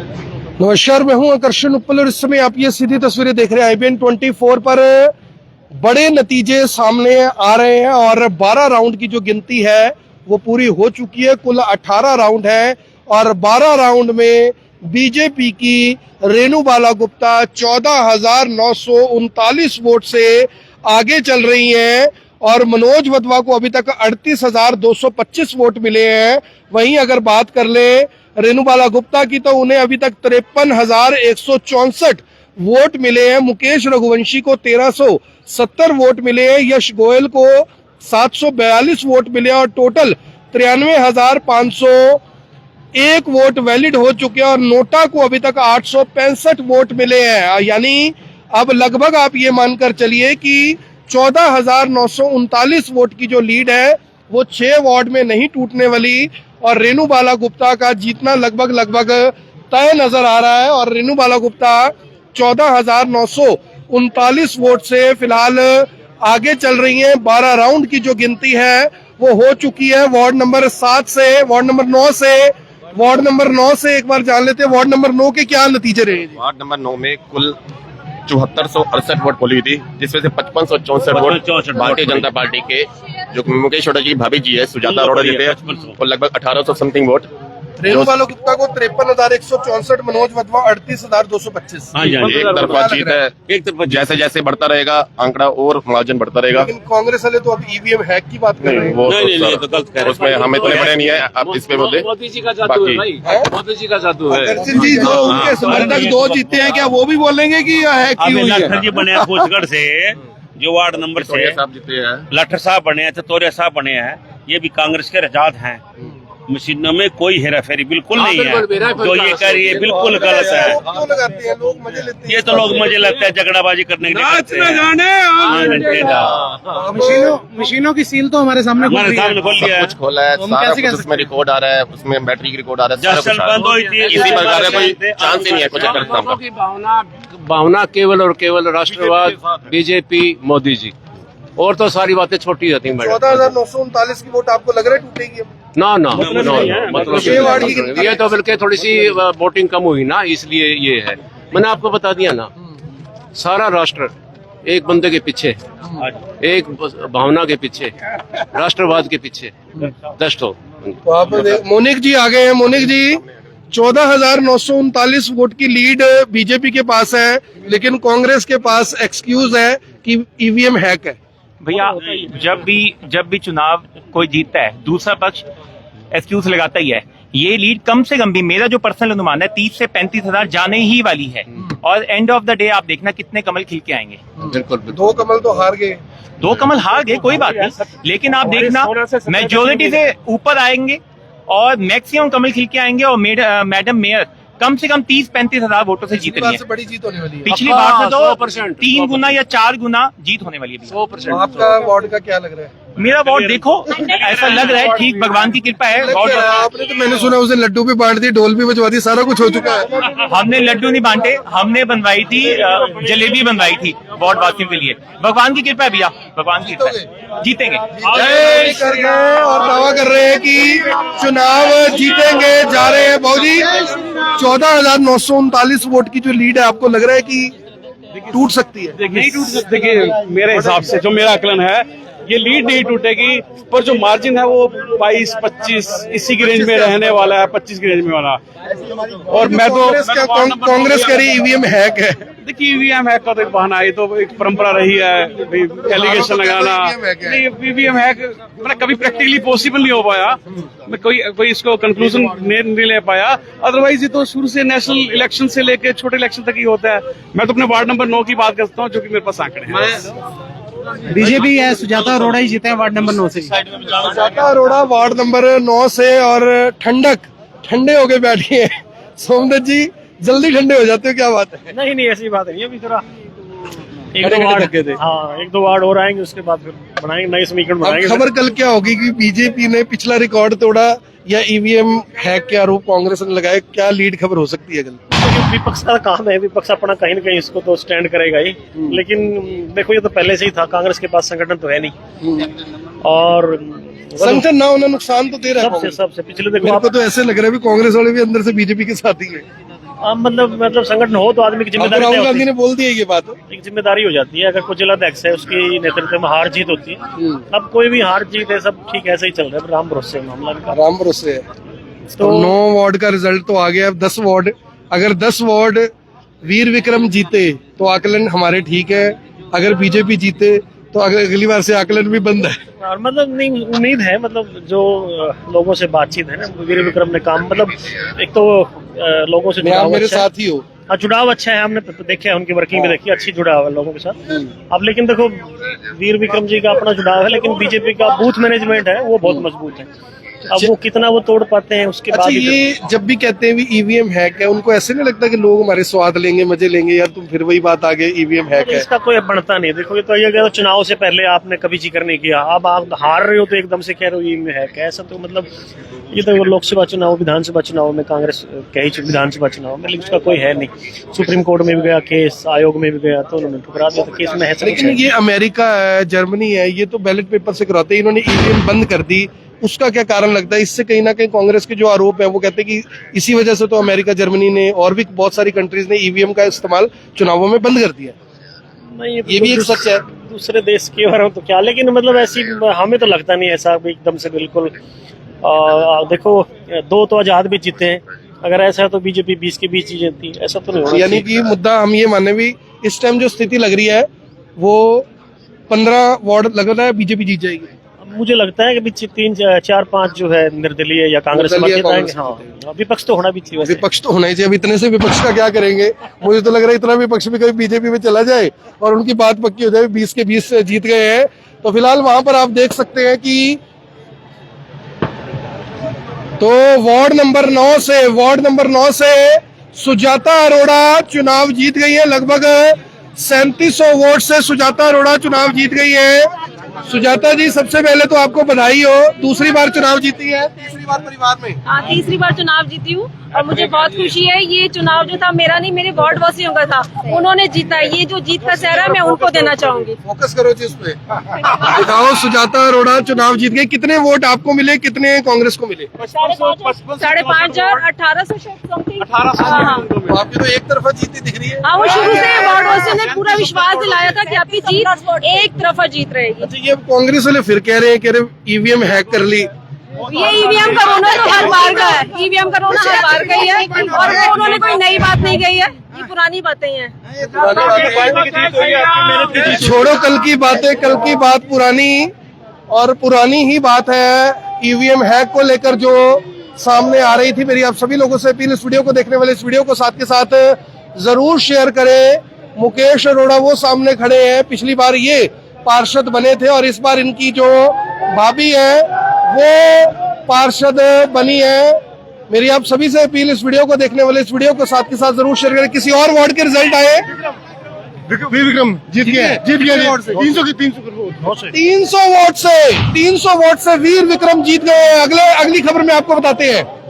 नमस्कार, मैं हूं आकर्षण उपल और इस समय आप ये सीधी तस्वीरें देख रहे हैं IBN 24 पर। बड़े नतीजे सामने आ रहे हैं और 12 राउंड की जो गिनती है वो पूरी हो चुकी है। कुल 18 राउंड है और 12 राउंड में बीजेपी की रेणु बाला गुप्ता 14,939 वोट से आगे चल रही हैं और मनोज वधवा को अभी तक 38,225 वोट मिले हैं। वहीं अगर बात कर ले रेणु बाला गुप्ता की तो उन्हें अभी तक 53,164 वोट मिले हैं। मुकेश रघुवंशी को 1,370 वोट मिले हैं। यश गोयल को 742 वोट मिले और टोटल 93,501 वोट वैलिड हो चुके हैं और नोटा को अभी तक 865 वोट मिले हैं। यानी अब लगभग आप ये मानकर चलिए कि 14,939 वोट की जो लीड है वो 6 वार्ड में नहीं टूटने वाली और रेणु बाला गुप्ता का जीतना लगभग तय नजर आ रहा है। और रेणु बाला गुप्ता 14,939 वोट से फिलहाल आगे चल रही हैं। 12 राउंड की जो गिनती है वो हो चुकी है। वार्ड नंबर 7 से वार्ड नंबर 9 से एक बार जान लेते हैं वार्ड नंबर 9 के क्या नतीजे रहे। वार्ड नंबर 9 में कुल 7468 वोट पोल हुई थी, जिसमें से 5564 वोट भारतीय जनता पार्टी के जो मुकेश अरोड़ा की भाभी जी है सुजाता अरोड़ा जी थे और लगभग 1800 समथिंग वोट। रेणु बाला गुप्ता को 53,164, मनोज वधवा 38,225। एक तरफा जीत है। एक तरफा जैसे जैसे बढ़ता रहेगा आंकड़ा और मार्जिन बढ़ता रहेगा। लेकिन कांग्रेस वाले तो अब EVM हैक की बात कर रहे हैं। वो उसमें हम इतने बड़े नहीं है, आप इस पे बोले मोदी जी का जादू है भाई, मोदी जी का जादू है। दर्शन जी जो उनके समर्थक 2 जीते हैं, क्या वो भी बोलेंगे कि हैक की हुई है? लट्ठर जी बने हैं कोचगढ़ से, जो वार्ड नंबर से साहब जीते हैं, लट्ठर साहब बने हैं, चतोरिया साहब बने हैं, ये भी कांग्रेस के रजाद हैं। मशीनों में कोई हेराफेरी बिल्कुल नहीं है। जो ये कर रही है बिल्कुल गलत है। क्यों लगाते हैं लोग? मजे लेते हैं। ये तो लोग मजे लगता है झगड़ाबाजी करने के लिए। मशीनों की सील तो हमारे सामने हमारे सामने खोल लिया है। कुछ खोला है, सारा कुछ उसमें रिकॉर्ड आ रहा है, उसमें बैटरी की रिकॉर्ड आ रहा है, सारा कुछ बंद हुई थी, किसी प्रकार का कोई चांस ही नहीं है कुछ कर काम का। की भावना केवल और केवल राष्ट्रवाद, बीजेपी, मोदी जी, और तो सारी बातें छोटी होती हैं। 14,939 की वोट आपको लग रहा है टूटेगी अब? ना मतलब 6 वार्ड की गिनती ये तो बल्कि थोड़ी सी वोटिंग कम हुई ना, इसलिए ये है। मैंने आपको बता दिया ना, सारा राष्ट्र एक बंदे के पीछे, एक भावना के पीछे, राष्ट्रवाद के पीछे दस्ट हो। तो आप मोनिक जी आ गए हैं। मोनिक जी, 14,939 वोट की लीड बीजेपी के पास है, लेकिन कांग्रेस के पास एक्सक्यूज है कि EVM हैक है। भैया, जब भी चुनाव कोई जीतता है दूसरा पक्ष एक्सक्यूज लगाता ही है। ये लीड कम से कम भी मेरा जो पर्सनल अनुमान है 30 से 35,000 जाने ही वाली है। और एंड ऑफ द डे आप देखना कितने कमल खिल के आएंगे। बिल्कुल 2 कमल तो हार गए। 2 कमल हार गए, कोई बात नहीं, लेकिन आप देखना मेजोरिटी से ऊपर आएंगे और मैक्सिमम कमल खिल के आएंगे। और मैडम मेयर कम से कम 30-35,000 वोटों से जीत रही है। बड़ी जीत होने वाली है। पिछली बार से तो 3 गुना या 4 गुना जीत होने वाली है। 100%। आपका वार्ड का क्या लग रहा है? मेरा वोट देखो ऐसा लग रहा है ठीक भगवान की कृपा है। आपने तो मैंने सुना उसे लड्डू भी बांट दिए, ढोल भी बजवा दी, सारा कुछ हो चुका है। हमने लड्डू नहीं बांटे, हमने बनवाई थी जलेबी बनवाई थी वार्ड वासियों के लिए। भगवान की कृपा है भैया, भगवान की कृपा है, जीतेंगे। कर गए और दावा कर रहे हैं कि चुनाव जीतेंगे जा रहे हैं। भाजी, 14,939 वोट की जो लीड है आपको लग रहा है कि टूट सकती है? नहीं टूट सकती। देखिए, मेरे हिसाब से जो मेरा आकलन है, ये लीड नहीं टूटेगी, पर जो मार्जिन है वो 22-25 इसी की रेंज में रहने वाला है, 25 की रेंज में वाला। और मैं तो कांग्रेस कह रही EVM हैक है। देखिए, EVM हैक का तो एक बहाना है, तो एक परंपरा रही है एलिगेशन लगाना। नहीं, EVM हैक मतलब कभी प्रैक्टिकली पॉसिबल नहीं हो पाया। मैं कोई इसको कंक्लूजन नहीं ले पाया। अदरवाइज ये तो शुरू से नेशनल इलेक्शन से लेके छोटे इलेक्शन तक ही होता है। मैं तो अपने वार्ड नंबर 9 की बात करता हूँ, जो कि मेरे पास आंकड़े हैं। बीजेपी है, सुजाता अरोड़ा ही जीते हैं वार्ड नंबर 9 से। सुजाता अरोड़ा वार्ड नंबर 9 से और ठंडे हो गए बैठे हैं। सोमदत्त जी, जल्दी ठंडे हो जाते हो, क्या बात है? नहीं ऐसी बात नहीं, अभी थोड़ा एक दो वार्ड और आएंगे, उसके बाद फिर बनाएंगे नए समीकरण बनाएंगे। खबर कल क्या होगी कि बीजेपी ने पिछला रिकॉर्ड तोड़ा या EVM हैक के आरोप कांग्रेस ने लगाए, क्या लीड खबर हो सकती है कल? विपक्ष का काम है, विपक्ष अपना कहीं न कहीं इसको तो स्टैंड करेगा ही। लेकिन देखो, ये तो पहले से ही था, कांग्रेस के पास संगठन तो है नहीं और संगठन ना होना नुकसान तो दे रहा है। सबसे पिछले देखो मेरे को तो ऐसे लग रहा है भी कांग्रेस वाले भी अंदर से बीजेपी के साथ ही है। मतलब संगठन हो तो आदमी की अब तो जिम्मेदारी राहुल तय गांधी होती ने बोल दी है ये बात। है। एक जिम्मेदारी हो जाती है, अगर कोई जिलाध्यक्ष है उसकी नेतृत्व में हार जीत होती है। अब कोई भी हार जीत है, सब ठीक ऐसे ही चल रहा है, राम भरोसे मामला का। राम भरोसे है। तो 9 वार्ड का रिजल्ट तो आ गया, अब 10 वार्ड, अगर 10 वार्ड वीर विक्रम जीते तो आकलन हमारे ठीक है, अगर बीजेपी जीते तो अगली बार से आकलन भी बंद है। और मतलब नहीं, उम्मीद है, मतलब जो लोगों से बातचीत है ना, वीर विक्रम ने काम, मतलब एक तो लोगों से मैं जुड़ाव आप मेरे अच्छा है। साथ ही हो। हाँ, जुड़ाव अच्छा है, हमने देखा है, उनकी वर्किंग भी देखी, अच्छी जुड़ाव है लोगों के साथ। अब लेकिन देखो, वीर विक्रम जी का अपना जुड़ाव है, लेकिन बीजेपी का बूथ मैनेजमेंट है वो बहुत मजबूत है। अब वो कितना वो तोड़ पाते हैं उसके अच्छा, बाद ही ये जब भी कहते हैं भी ईवीएम हैक है, उनको ऐसे नहीं लगता कि लोग हमारे स्वाद लेंगे, मजे लेंगे, यार तुम फिर वही बात आ गई ईवीएम हैक तो है। इसका कोई बनता नहीं। देखो, ये तो ये तो चुनाव से पहले आपने कभी जिक्र नहीं किया, अब आप हार रहे हो तो एकदम से कह रहे हो ये में है कैसा, तो मतलब ये तो लोकसभा चुनाव, विधानसभा चुनाव में कांग्रेस कही, विधानसभा चुनाव में, लेकिन उसका कोई है नहीं। सुप्रीम कोर्ट में भी गया केस, आयोग में भी गया, तो उन्होंने ठुकरा दिया, तो केस में है। लेकिन ये अमेरिका है, जर्मनी है, ये तो बैलेट पेपर से कराते हैं, इन्होंने ईवीएम बंद कर दी, उसका क्या कारण लगता है? इससे कहीं ना कहीं कांग्रेस के जो आरोप है वो कहते हैं कि इसी वजह से तो अमेरिका, जर्मनी ने और भी बहुत सारी कंट्रीज ने ईवीएम का इस्तेमाल चुनावों में बंद कर दिया। नहीं, ये भी एक सच है। दूसरे देश के बारे में तो क्या, लेकिन मतलब ऐसी हमें तो लगता नहीं ऐसा एकदम से बिल्कुल। देखो, 2 तो आजाद भी जीते हैं, अगर ऐसा है तो बीजेपी 20 के 20 जीती, ऐसा तो नहीं होना यानी कि मुद्दा हम ये माने भी इस टाइम जो स्थिति लग रही है वो 15 वार्ड लग रहा है बीजेपी जीत जाएगी। मुझे लगता है कि 3, 4, 5 जो है निर्दलीय या कांग्रेस निर्दलीय समर्थित आएंगे। कांग्रेस हाँ, विपक्ष तो होना भी चाहिए वैसे। विपक्ष तो होना ही चाहिए। अब इतने से विपक्ष का क्या करेंगे? मुझे तो लग रहा है इतना विपक्ष भी कभी बीजेपी में चला जाए और उनकी बात पक्की हो जाए, 20 के 20 जीत गए हैं। तो फिलहाल वहां पर आप देख सकते हैं कि तो वार्ड नंबर 9 से सुजाता अरोड़ा चुनाव जीत गई है। लगभग 3700 वोट से सुजाता अरोड़ा चुनाव जीत गई है। सुजाता जी, सबसे पहले तो आपको बधाई हो, दूसरी बार चुनाव जीती है, तीसरी बार परिवार में। हाँ, तीसरी बार चुनाव जीती हूँ और मुझे बहुत खुशी है। ये चुनाव जो था मेरा नहीं, मेरे वार्ड वासियों का था, उन्होंने जीता। ये जो जीत का सहरा मैं उनको देना चाहूंगी। फोकस करो जी उस पे। दिखाओ, सुजाता अरोड़ा चुनाव जीत गई। कितने वोट आपको मिले, कितने कांग्रेस को मिले? 5,500, 1800 समथिंग। तो आपकी तो एक तरफा जीती दिख रही है। हाँ, वो शुरू से वार्ड वासियों ने पूरा विश्वास दिलाया था कि आपकी जीत एक तरफा जीत रहेगी। अच्छा, ये कांग्रेस वाले फिर कह रहे हैं ईवीएम हैक कर ली। ये ईवीएम का रोना तो हर बार का है, ईवीएम का रोना हर बार का ही है, और वो उन्होंने कोई नई बात नहीं कही है, ये पुरानी बातें ही हैं। छोड़ो कल की बात पुरानी, और पुरानी ही बात है ईवीएम हैक को लेकर जो सामने आ रही थी। मेरी आप सभी लोगों से अपील, इस वीडियो को देखने वाले इस वीडियो को साथ के साथ जरूर शेयर करें। मुकेश अरोड़ा वो सामने खड़े हैं, पिछली बार ये पार्षद बने थे और इस बार इनकी जो भाभी है वो पार्षद बनी है। मेरी आप सभी से अपील, इस वीडियो को देखने वाले इस वीडियो को साथ के साथ जरूर शेयर करें। किसी और वार्ड के रिजल्ट आए, विक्रम जीत गया 300 वोट से वीर विक्रम जीत गए। अगली खबर में आपको बताते हैं।